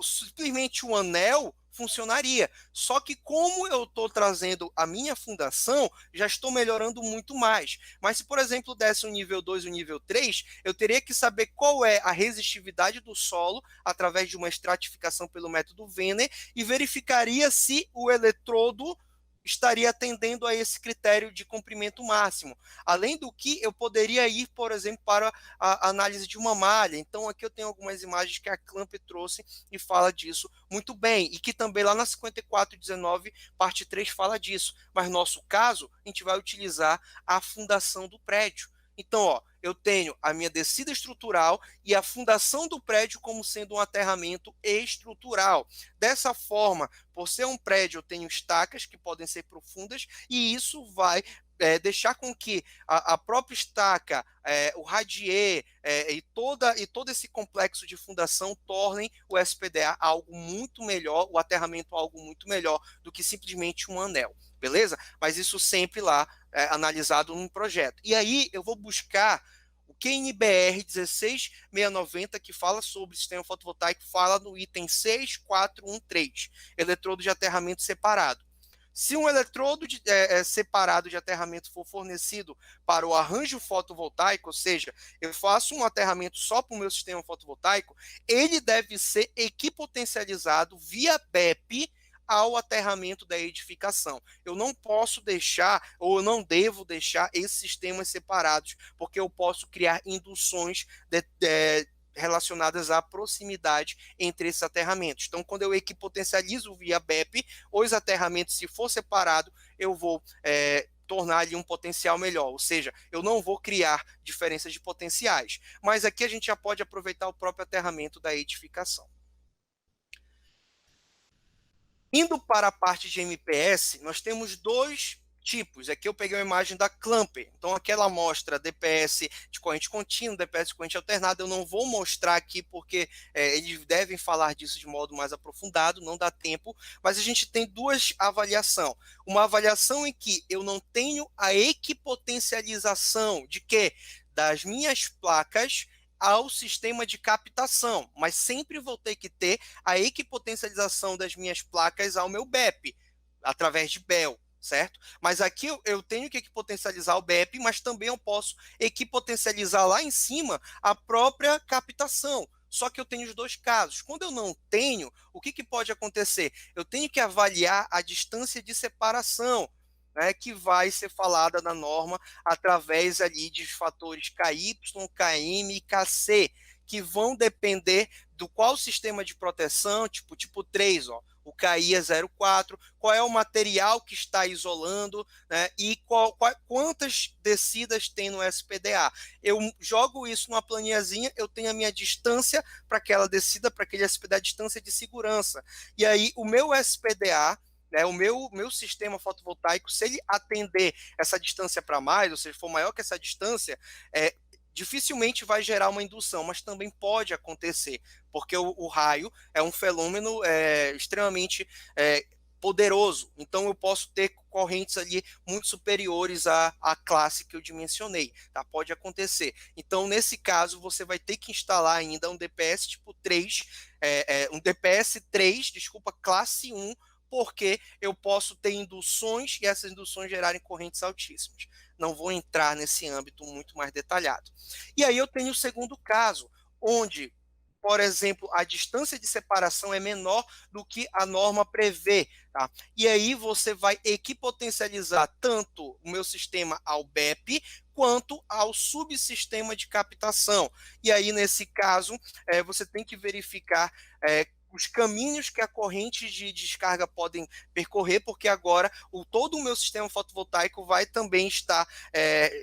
simplesmente o anel funcionaria. Só que como eu estou trazendo a minha fundação, já estou melhorando muito mais. Mas se, por exemplo, desse um nível 2 e um nível 3, eu teria que saber qual é a resistividade do solo através de uma estratificação pelo método Venner e verificaria se o eletrodo estaria atendendo a esse critério de comprimento máximo. Além do que, eu poderia ir, por exemplo, para a análise de uma malha. Então, aqui eu tenho algumas imagens que a Clamp trouxe e fala disso muito bem. E que também lá na 5419, parte 3, fala disso. Mas no nosso caso, a gente vai utilizar a fundação do prédio. Então, ó, eu tenho a minha descida estrutural e a fundação do prédio como sendo um aterramento estrutural. Dessa forma, por ser um prédio, eu tenho estacas que podem ser profundas e isso vai deixar com que a própria estaca, o radier e todo esse complexo de fundação tornem o SPDA algo muito melhor, o aterramento algo muito melhor do que simplesmente um anel, beleza? Mas isso sempre lá analisado num projeto. E aí eu vou buscar o QNBR 16690, que fala sobre sistema fotovoltaico, fala no item 6413, eletrodo de aterramento separado. Se um eletrodo separado de aterramento for fornecido para o arranjo fotovoltaico, ou seja, eu faço um aterramento só para o meu sistema fotovoltaico, ele deve ser equipotencializado via BEP ao aterramento da edificação. Eu não posso deixar, ou eu não devo deixar esses sistemas separados, porque eu posso criar induções relacionadas à proximidade entre esses aterramentos. Então, quando eu equipotencializo via BEP, os aterramentos, se for separado, eu vou tornar ali um potencial melhor, ou seja, eu não vou criar diferenças de potenciais. Mas aqui a gente já pode aproveitar o próprio aterramento da edificação. Indo para a parte de MPS, nós temos dois tipos. Aqui eu peguei uma imagem da Clamper. Então, aqui ela mostra DPS de corrente contínua, DPS de corrente alternada. Eu não vou mostrar aqui porque eles devem falar disso de modo mais aprofundado, não dá tempo. Mas a gente tem duas avaliações. Uma avaliação em que eu não tenho a equipotencialização de quê? Das minhas placas ao sistema de captação, mas sempre vou ter que ter a equipotencialização das minhas placas ao meu BEP, através de BEL, certo? Mas aqui eu tenho que equipotencializar o BEP, mas também eu posso equipotencializar lá em cima a própria captação. Só que eu tenho os dois casos. Quando eu não tenho, o que pode acontecer? Eu tenho que avaliar a distância de separação, né, que vai ser falada na norma através ali de fatores KY, KM e KC, que vão depender do qual sistema de proteção, tipo 3, ó, o KI é 0,4, qual é o material que está isolando, né, e quantas descidas tem no SPDA. Eu jogo isso numa planilhazinha, eu tenho a minha distância para aquela descida, para aquele SPDA, distância de segurança. E aí o meu SPDA, o meu sistema fotovoltaico, se ele atender essa distância para mais, ou seja, for maior que essa distância, dificilmente vai gerar uma indução, mas também pode acontecer, porque o raio é um fenômeno extremamente poderoso, então eu posso ter correntes ali muito superiores à classe que eu dimensionei, tá? Pode acontecer. Então, nesse caso, você vai ter que instalar ainda um DPS tipo 3, um DPS 3, desculpa, classe 1, porque eu posso ter induções e essas induções gerarem correntes altíssimas. Não vou entrar nesse âmbito muito mais detalhado. E aí eu tenho o segundo caso, onde, por exemplo, a distância de separação é menor do que a norma prevê, tá? E aí você vai equipotencializar tanto o meu sistema ao BEP quanto ao subsistema de captação. E aí, nesse caso, você tem que verificar os caminhos que a corrente de descarga podem percorrer, porque agora todo o meu sistema fotovoltaico vai também estar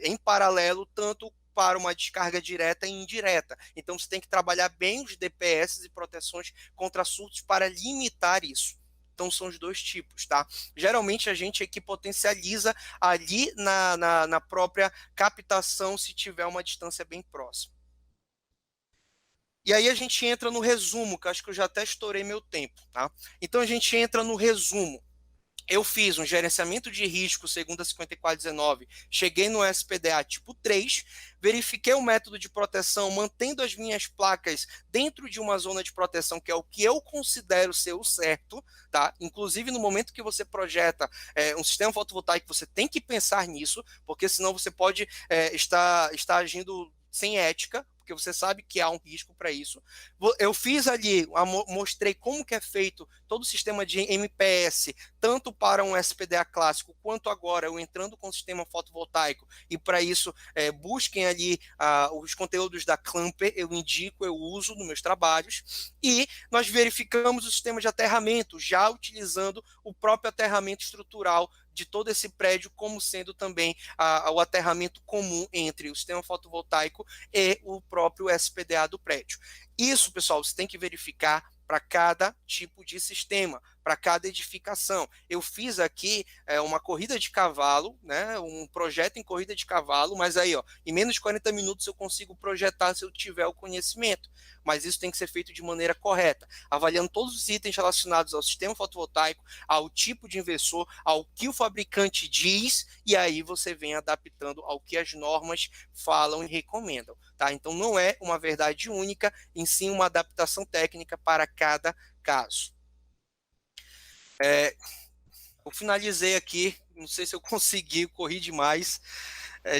em paralelo, tanto para uma descarga direta e indireta. Então, você tem que trabalhar bem os DPS e proteções contra surtos para limitar isso. Então, são os dois tipos, tá? Geralmente, a gente equipotencializa ali na própria captação, se tiver uma distância bem próxima. E aí a gente entra no resumo, que acho que eu já até estourei meu tempo, tá? Então a gente entra no resumo. Eu fiz um gerenciamento de risco segundo a 5419, cheguei no SPDA tipo 3, verifiquei o método de proteção, mantendo as minhas placas dentro de uma zona de proteção, que é o que eu considero ser o certo, tá? Inclusive, no momento que você projeta um sistema fotovoltaico, você tem que pensar nisso, porque senão você pode estar agindo sem ética, porque você sabe que há um risco para isso. Eu fiz ali, mostrei como que é feito todo o sistema de MPS, tanto para um SPDA clássico, quanto agora eu entrando com o sistema fotovoltaico, e para isso busquem ali os conteúdos da Clamper, eu indico, eu uso nos meus trabalhos, e nós verificamos o sistema de aterramento, já utilizando o próprio aterramento estrutural de todo esse prédio, como sendo também o aterramento comum entre o sistema fotovoltaico e o próprio SPDA do prédio. Isso, pessoal, você tem que verificar para cada tipo de sistema, para cada edificação. Eu fiz aqui uma corrida de cavalo, né, um projeto em corrida de cavalo, mas aí, ó, em menos de 40 minutos eu consigo projetar se eu tiver o conhecimento. Mas isso tem que ser feito de maneira correta, avaliando todos os itens relacionados ao sistema fotovoltaico, ao tipo de inversor, ao que o fabricante diz, e aí você vem adaptando ao que as normas falam e recomendam. Tá? Então não é uma verdade única, em si uma adaptação técnica para cada caso. Eu finalizei aqui, não sei se eu consegui, corri demais,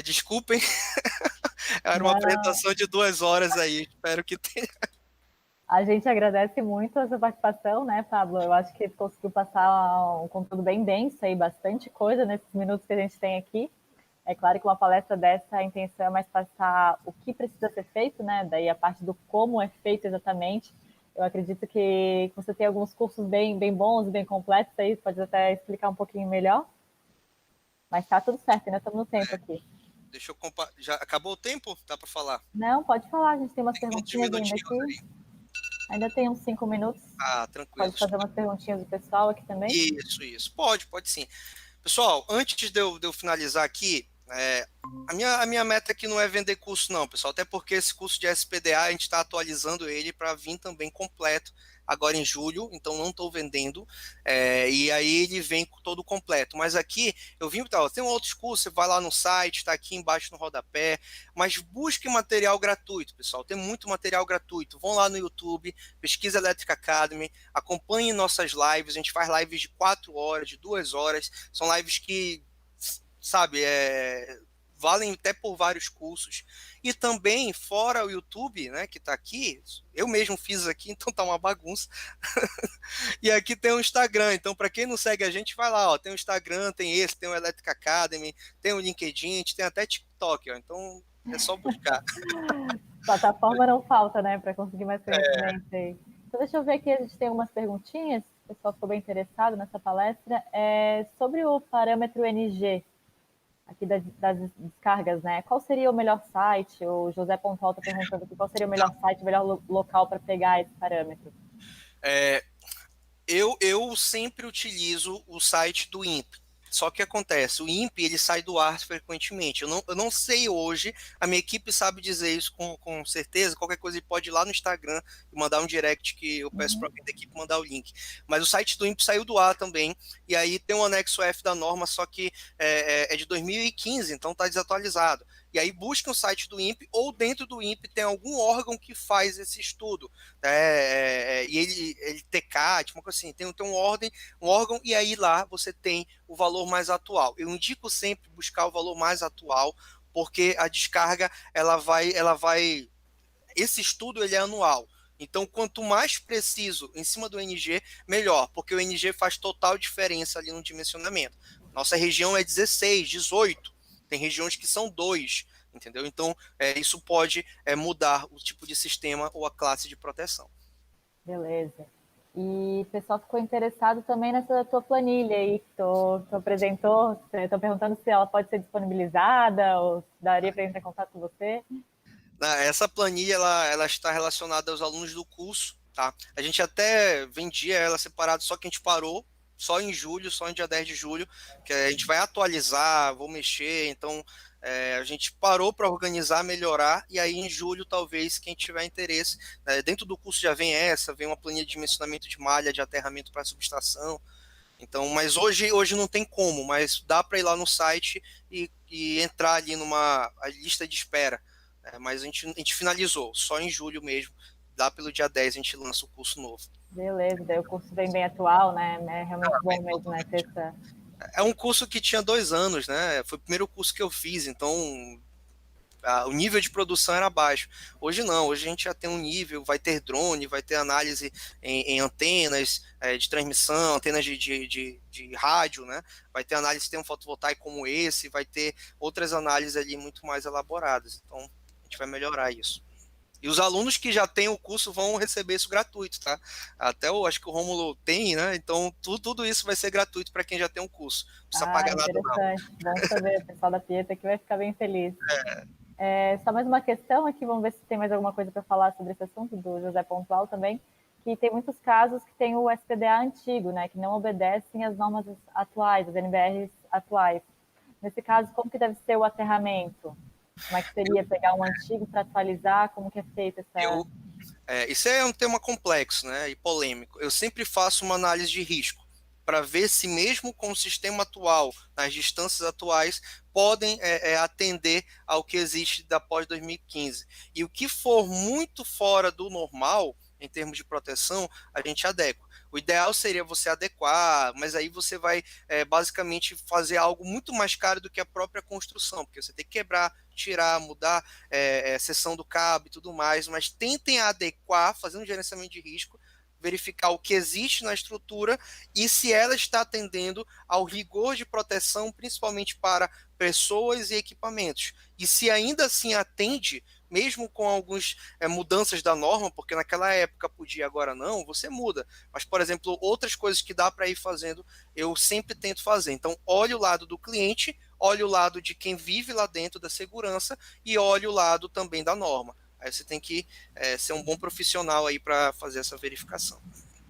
desculpem, era uma Não, apresentação de 2 horas aí, espero que tenha. a gente agradece muito a sua participação, né, Pablo? Eu acho que conseguiu passar um conteúdo bem denso aí, bastante coisa nesses minutos que a gente tem aqui. É claro que uma palestra dessa, a intenção é mais passar o que precisa ser feito, né? Daí a parte do como é feito exatamente. Eu acredito que você tem alguns cursos bem bons, bem completos aí, pode até explicar um pouquinho melhor. Mas tá tudo certo, ainda estamos no tempo aqui. Deixa eu já acabou o tempo? Dá para falar? Não, pode falar, a gente tem umas Quantos perguntinhas ainda minutinhos aqui. aí? Ainda tem uns 5 minutos. Ah, tranquilo. Pode fazer umas perguntinhas do pessoal aqui também. Isso. Pode sim. Pessoal, antes de eu finalizar aqui, a minha meta aqui não é vender curso, não, pessoal. Até porque esse curso de SPDA a gente está atualizando ele para vir também completo agora em julho, então não estou vendendo. E aí ele vem todo completo. Mas aqui eu vim, tá, tem outros cursos, você vai lá no site, está aqui embaixo no rodapé. Mas busque material gratuito, pessoal. Tem muito material gratuito. Vão lá no YouTube, pesquisa Electric Academy, acompanhe nossas lives. A gente faz lives de 4 horas, de 2 horas. São lives que, sabe, valem até por vários cursos. E também, fora o YouTube, né, que está aqui, eu mesmo fiz aqui, então tá uma bagunça. E aqui tem o Instagram, então para quem não segue a gente, vai lá, ó, tem o Instagram, tem esse, tem o Electric Academy, tem o LinkedIn, a gente tem até TikTok, ó, então é só buscar. Plataforma não falta, né, para conseguir mais conhecimento aí. Então, deixa eu ver aqui, a gente tem algumas perguntinhas. O pessoal ficou bem interessado nessa palestra. Sobre o parâmetro NG, aqui das descargas, né? Qual seria o melhor site? O José Pontal está perguntando aqui qual seria o melhor site, o melhor local para pegar esse parâmetro. Eu sempre utilizo o site do INPE. Só que acontece, o INPE ele sai do ar frequentemente. Eu não sei hoje, a minha equipe sabe dizer isso com certeza. Qualquer coisa ele pode ir lá no Instagram e mandar um direct que eu peço para alguém da equipe mandar o link. Mas o site do INPE saiu do ar também. E aí tem um anexo F da norma, só que é de 2015, então está desatualizado. E aí busca o site do INPE ou dentro do INPE tem algum órgão que faz esse estudo. E ele TK, tipo assim, tem um órgão e aí lá você tem o valor mais atual. Eu indico sempre buscar o valor mais atual, porque a descarga ela vai esse estudo ele é anual. Então, quanto mais preciso em cima do NG, melhor, porque o NG faz total diferença ali no dimensionamento. Nossa região é 16, 18, tem regiões que são 2, entendeu? Então, isso pode mudar o tipo de sistema ou a classe de proteção. Beleza. E o pessoal ficou interessado também nessa tua planilha aí que tu apresentou. Estão perguntando se ela pode ser disponibilizada ou se daria para entrar em contato com você. Essa planilha ela está relacionada aos alunos do curso, tá? A gente até vendia ela separada, só que a gente parou só em julho, só em dia 10 de julho, que a gente vai atualizar, vou mexer, então a gente parou para organizar, melhorar, e aí em julho talvez quem tiver interesse, dentro do curso já vem uma planilha de dimensionamento de malha, de aterramento para subestação, então, mas hoje não tem como, mas dá para ir lá no site e entrar ali numa lista de espera. Mas a gente finalizou, só em julho mesmo. Lá pelo dia 10 a gente lança o curso novo. Beleza, daí o curso vem bem atual, né? É realmente bom mesmo, né? Ter essa... É um curso que tinha 2 anos, né? Foi o primeiro curso que eu fiz, então o nível de produção era baixo. Hoje não, hoje a gente já tem um nível, vai ter drone, vai ter análise em antenas de transmissão, antenas de rádio, né? Vai ter análise de sistema fotovoltaico como esse, vai ter outras análises ali muito mais elaboradas. Então, a gente vai melhorar isso. E os alunos que já têm o curso vão receber isso gratuito, tá? Até eu acho que o Rômulo tem, né? Então, tudo isso vai ser gratuito para quem já tem um curso. Não precisa pagar nada, não. Interessante. Bom saber. O pessoal da Pieta aqui vai ficar bem feliz. Só mais uma questão aqui, vamos ver se tem mais alguma coisa para falar sobre esse assunto do José Pontual também, que tem muitos casos que tem o SPDA antigo, né, que não obedecem às normas atuais, as NBRs atuais. Nesse caso, como que deve ser o aterramento? Como é que seria pegar um antigo para atualizar? Como que é feita essa... Eu, isso é um tema complexo, né, e polêmico. Eu sempre faço uma análise de risco para ver se mesmo com o sistema atual, nas distâncias atuais, podem atender ao que existe da pós 2015. E o que for muito fora do normal, em termos de proteção, a gente adequa. O ideal seria você adequar, mas aí você vai basicamente fazer algo muito mais caro do que a própria construção, porque você tem que quebrar, tirar, mudar seção do cabo e tudo mais, mas tentem adequar, fazer um gerenciamento de risco, verificar o que existe na estrutura e se ela está atendendo ao rigor de proteção, principalmente para pessoas e equipamentos. E se ainda assim atende, mesmo com algumas mudanças da norma, porque naquela época podia, agora não, você muda. Mas, por exemplo, outras coisas que dá para ir fazendo, eu sempre tento fazer. Então, olhe o lado do cliente, olhe o lado de quem vive lá dentro da segurança e olhe o lado também da norma. Aí você tem que ser um bom profissional aí para fazer essa verificação.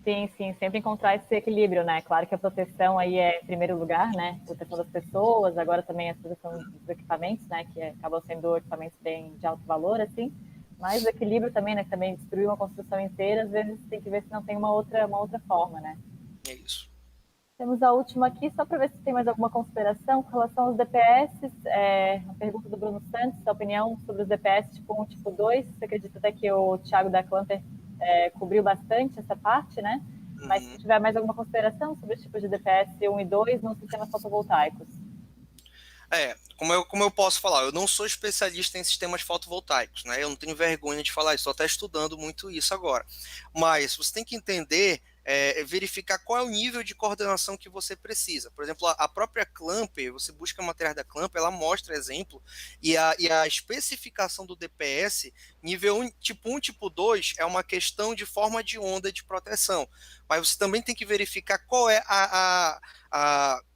Sim, sim, sempre encontrar esse equilíbrio, né? Claro que a proteção aí é em primeiro lugar, né? Proteção das pessoas, agora também a proteção dos equipamentos, né? Que acabam sendo equipamentos bem de alto valor, assim. Mas o equilíbrio também, né? Também destruir uma construção inteira, às vezes tem que ver se não tem uma outra forma, né? É isso. Temos a última aqui, só para ver se tem mais alguma consideração com relação aos DPS. A pergunta do Bruno Santos, a opinião sobre os DPS tipo 1 tipo 2. Você acredita até que o Thiago da Clamper cobriu bastante essa parte, né? Mas se tiver mais alguma consideração sobre os tipos de DPS 1 e 2 nos sistemas fotovoltaicos. Como eu posso falar, eu não sou especialista em sistemas fotovoltaicos, né? Eu não tenho vergonha de falar isso, estou até estudando muito isso agora. Mas você tem que entender, verificar qual é o nível de coordenação que você precisa. Por exemplo, a própria Clamper, você busca materiais da Clamper, ela mostra exemplo, e a especificação do DPS, nível 1, tipo 1, tipo 2, é uma questão de forma de onda de proteção. Mas você também tem que verificar qual é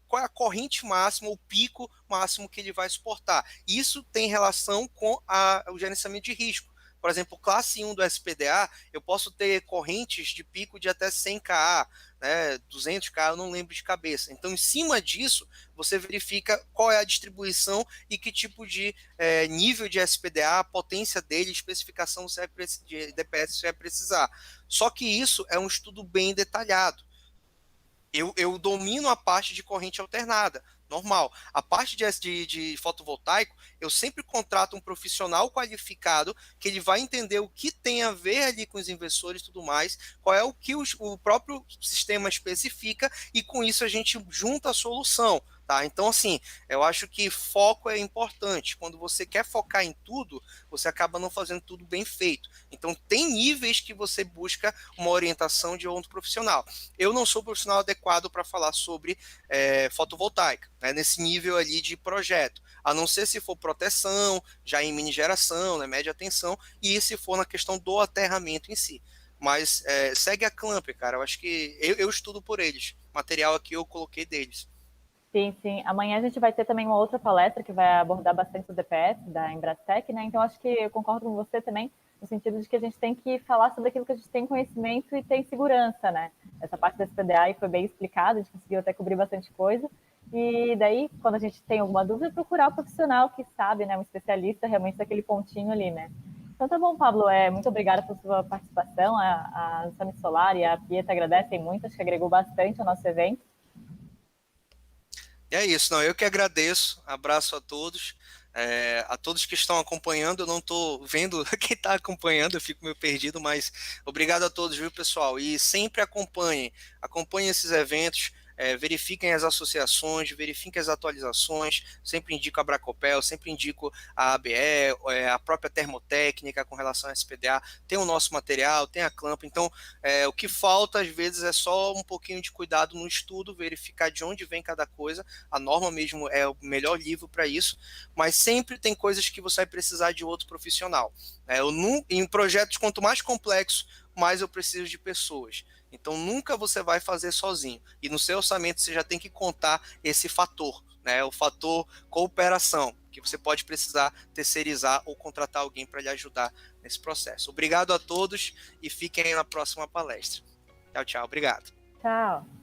qual é a corrente máxima, o pico máximo que ele vai suportar. Isso tem relação com o gerenciamento de risco. Por exemplo, classe 1 do SPDA, eu posso ter correntes de pico de até 100 kA, né, 200 kA, eu não lembro de cabeça. Então, em cima disso, você verifica qual é a distribuição e que tipo de nível de SPDA, a potência dele, especificação de DPS você vai precisar. Só que isso é um estudo bem detalhado. Eu domino a parte de corrente alternada, normal. A parte de fotovoltaico, eu sempre contrato um profissional qualificado que ele vai entender o que tem a ver ali com os inversores e tudo mais, qual é o que o próprio sistema especifica, e com isso a gente junta a solução. Tá? Então, assim, eu acho que foco é importante. Quando você quer focar em tudo, você acaba não fazendo tudo bem feito. Então, tem níveis que você busca uma orientação de outro profissional. Eu não sou o profissional adequado para falar sobre fotovoltaica, né, nesse nível ali de projeto, a não ser se for proteção, já em mini geração, né, média tensão, e se for na questão do aterramento em si. Mas segue a Clamper, cara, eu acho que eu estudo por eles, material aqui eu coloquei deles. Sim, sim. Amanhã a gente vai ter também uma outra palestra que vai abordar bastante o DPS da Embrasec, né? Então acho que eu concordo com você também, no sentido de que a gente tem que falar sobre aquilo que a gente tem conhecimento e tem segurança, né? Essa parte da SPDA aí foi bem explicada, a gente conseguiu até cobrir bastante coisa. E daí, quando a gente tem alguma dúvida, procurar o profissional que sabe, né? Um especialista realmente daquele pontinho ali, né? Então tá bom, Pablo, muito obrigada pela sua participação. A Sami Solar e a Pieta agradecem muito, acho que agregou bastante ao nosso evento. E é isso, não, eu que agradeço, abraço a todos que estão acompanhando, eu não estou vendo quem está acompanhando, eu fico meio perdido, mas obrigado a todos, viu, pessoal, e sempre acompanhem esses eventos, verifiquem as associações, verifiquem as atualizações, sempre indico a Bracopel, sempre indico a ABE, a própria termotécnica com relação à SPDA, tem o nosso material, tem a Clamp, então o que falta às vezes é só um pouquinho de cuidado no estudo, verificar de onde vem cada coisa, a norma mesmo é o melhor livro para isso, mas sempre tem coisas que você vai precisar de outro profissional. Em projetos, quanto mais complexo, mais eu preciso de pessoas. Então nunca você vai fazer sozinho. E no seu orçamento você já tem que contar esse fator, né? O fator cooperação. porque você pode precisar terceirizar ou contratar alguém para lhe ajudar nesse processo. Obrigado a todos e fiquem aí na próxima palestra. Tchau, tchau. Obrigado. Tchau.